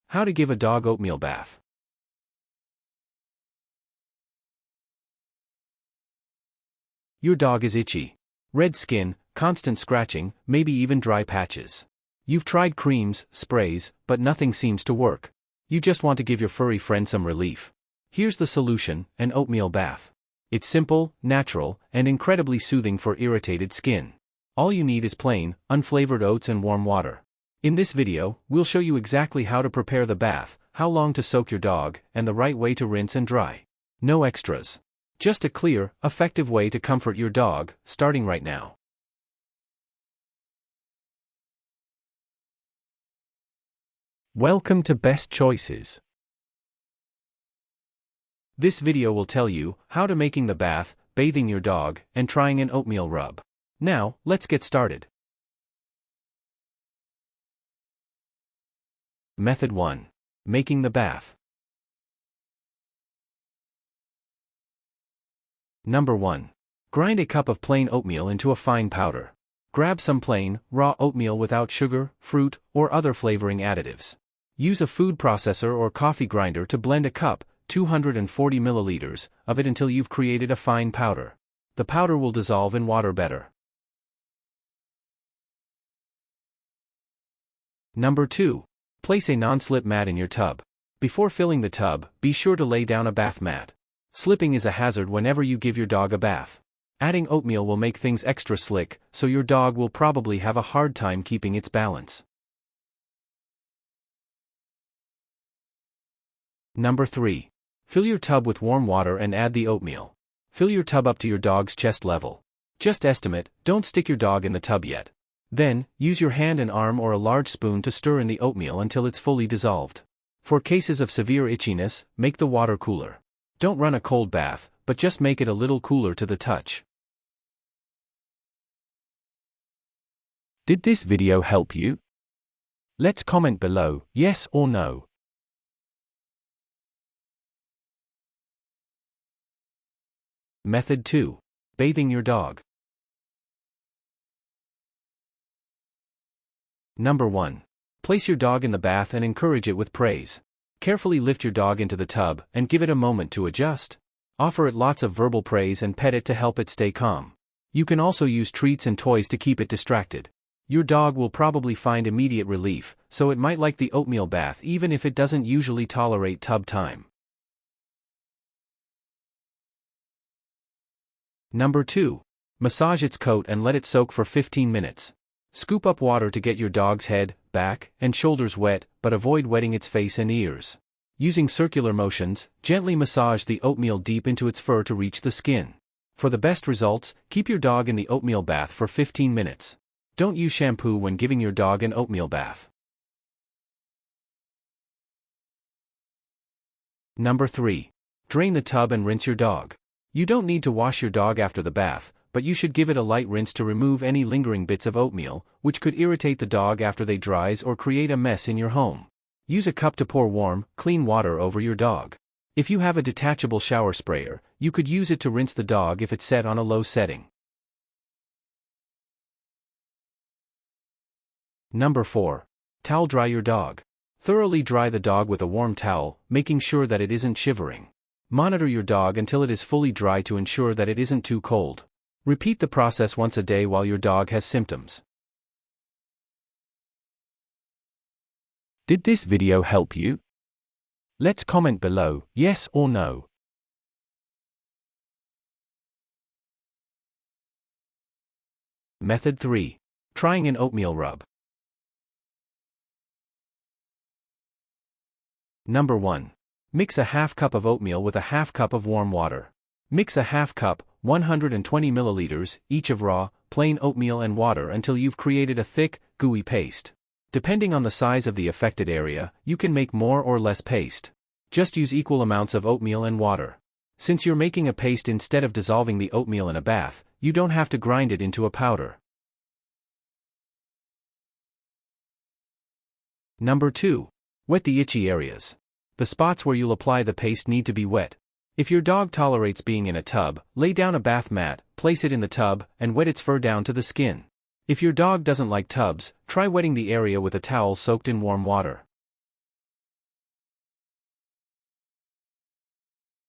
How to give a dog oatmeal bath. Your dog is itchy. Red skin, constant scratching, maybe even dry patches. You've tried creams, sprays, but nothing seems to work. You just want to give your furry friend some relief. Here's the solution: an oatmeal bath. It's simple, natural, and incredibly soothing for irritated skin. All you need is plain, unflavored oats and warm water. In this video, we'll show you exactly how to prepare the bath, how long to soak your dog, and the right way to rinse and dry. No extras. Just a clear, effective way to comfort your dog, starting right now. Welcome to Best Choices. This video will tell you how to making the bath, bathing your dog, and trying an oatmeal rub. Now, let's get started. Method 1. Making the bath. Number 1. Grind a cup of plain oatmeal into a fine powder. Grab some plain, raw oatmeal without sugar, fruit, or other flavoring additives. Use a food processor or coffee grinder to blend a cup, 240 milliliters, of it until you've created a fine powder. The powder will dissolve in water better. Number 2. Place a non-slip mat in your tub. Before filling the tub, be sure to lay down a bath mat. Slipping is a hazard whenever you give your dog a bath. Adding oatmeal will make things extra slick, so your dog will probably have a hard time keeping its balance. Number 3. Fill your tub with warm water and add the oatmeal. Fill your tub up to your dog's chest level. Just estimate, don't stick your dog in the tub yet. Then, use your hand and arm or a large spoon to stir in the oatmeal until it's fully dissolved. For cases of severe itchiness, make the water cooler. Don't run a cold bath, but just make it a little cooler to the touch. Did this video help you? Let's comment below, yes or no. Method 2. Bathing your dog. Number 1. Place your dog in the bath and encourage it with praise. Carefully lift your dog into the tub and give it a moment to adjust. Offer it lots of verbal praise and pet it to help it stay calm. You can also use treats and toys to keep it distracted. Your dog will probably find immediate relief, so it might like the oatmeal bath even if it doesn't usually tolerate tub time. Number 2. Massage its coat and let it soak for 15 minutes. Scoop up water to get your dog's head, back, and shoulders wet, but avoid wetting its face and ears. Using circular motions, gently massage the oatmeal deep into its fur to reach the skin. For the best results, keep your dog in the oatmeal bath for 15 minutes. Don't use shampoo when giving your dog an oatmeal bath. Number 3. Drain the tub and rinse your dog. You don't need to wash your dog after the bath, but you should give it a light rinse to remove any lingering bits of oatmeal, which could irritate the dog after they dries or create a mess in your home. Use a cup to pour warm, clean water over your dog. If you have a detachable shower sprayer, you could use it to rinse the dog if it's set on a low setting. Number 4. Towel dry your dog. Thoroughly dry the dog with a warm towel, making sure that it isn't shivering. Monitor your dog until it is fully dry to ensure that it isn't too cold. Repeat the process once a day while your dog has symptoms. Did this video help you? Let's comment below, yes or no. Method 3. Trying an oatmeal rub. Number 1. Mix a half cup of oatmeal with a half cup of warm water. Mix a half cup, 120 milliliters, each of raw, plain oatmeal and water until you've created a thick, gooey paste. Depending on the size of the affected area, you can make more or less paste. Just use equal amounts of oatmeal and water. Since you're making a paste instead of dissolving the oatmeal in a bath, you don't have to grind it into a powder. Number 2. Wet the itchy areas. The spots where you'll apply the paste need to be wet. If your dog tolerates being in a tub, lay down a bath mat, place it in the tub, and wet its fur down to the skin. If your dog doesn't like tubs, try wetting the area with a towel soaked in warm water.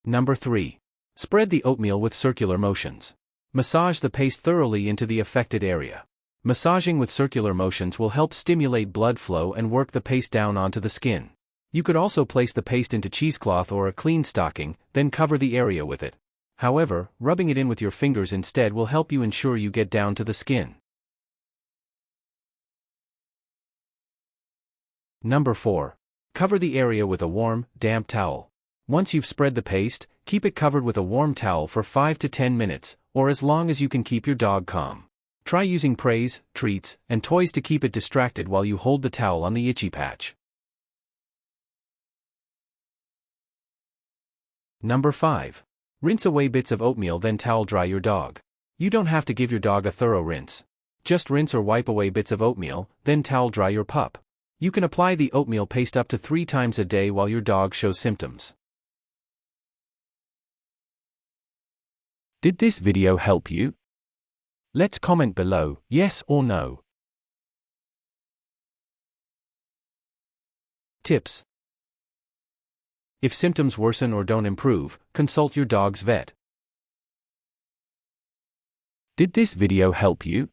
Number 3. Spread the oatmeal with circular motions. Massage the paste thoroughly into the affected area. Massaging with circular motions will help stimulate blood flow and work the paste down onto the skin. You could also place the paste into cheesecloth or a clean stocking, then cover the area with it. However, rubbing it in with your fingers instead will help you ensure you get down to the skin. Number 4. Cover the area with a warm, damp towel. Once you've spread the paste, keep it covered with a warm towel for 5 to 10 minutes, or as long as you can keep your dog calm. Try using praise, treats, and toys to keep it distracted while you hold the towel on the itchy patch. Number 5. Rinse away bits of oatmeal then towel dry your dog. You don't have to give your dog a thorough rinse. Just rinse or wipe away bits of oatmeal, then towel dry your pup. You can apply the oatmeal paste up to 3 times a day while your dog shows symptoms. Did this video help you? Let's comment below, yes or no. Tips. If symptoms worsen or don't improve, consult your dog's vet. Did this video help you?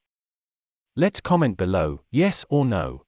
Let's comment below, yes or no.